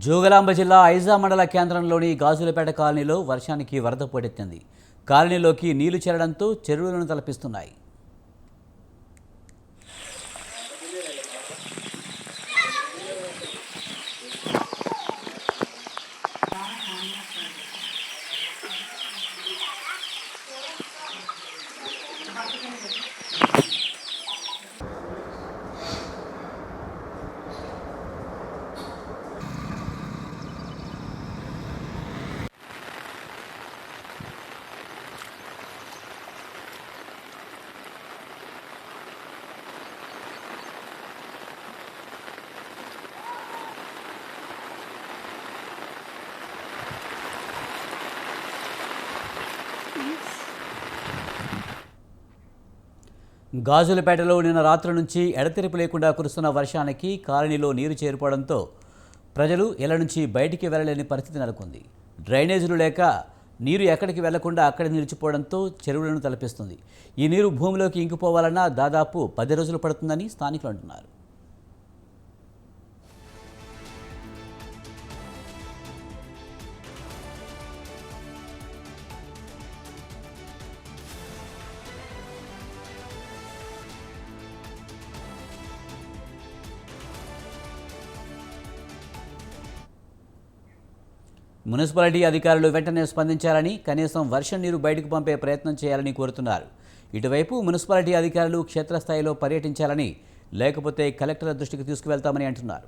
జోగులాంబ జిల్లా ఐజా మండల కేంద్రంలోని గాజులపేట కాలనీలో వర్షానికి వరద పోటెత్తింది. కాలనీలోకి నీళ్లు చేరడంతో చెరువులను తలపిస్తున్నాయి. గాజులపేటలో నిన్న రాత్రి నుంచి ఎడతెరిపి లేకుండా కురుస్తున్న వర్షానికి కాలనీలో నీరు చేరిపోవడంతో ప్రజలు ఇళ్ల నుంచి బయటికి వెళ్లలేని పరిస్థితి నెలకొంది. డ్రైనేజీలు లేక నీరు ఎక్కడికి వెళ్లకుండా అక్కడే నిలిచిపోవడంతో చెరువులను తలపిస్తుంది. ఈ నీరు భూమిలోకి ఇంకిపోవాలన్నా దాదాపు 10 రోజులు పడుతుందని స్థానికులు అంటున్నారు. మున్సిపాలిటీ అధికారులు వెంటనే స్పందించాలని, కనీసం వర్షం నీరు బయటకు పంపే ప్రయత్నం చేయాలని కోరుతున్నారు. ఇటువైపు మున్సిపాలిటీ అధికారులు క్షేత్రస్థాయిలో పర్యటించాలని, లేకపోతే కలెక్టర్ల దృష్టికి తీసుకువెళ్తామని అంటున్నారు.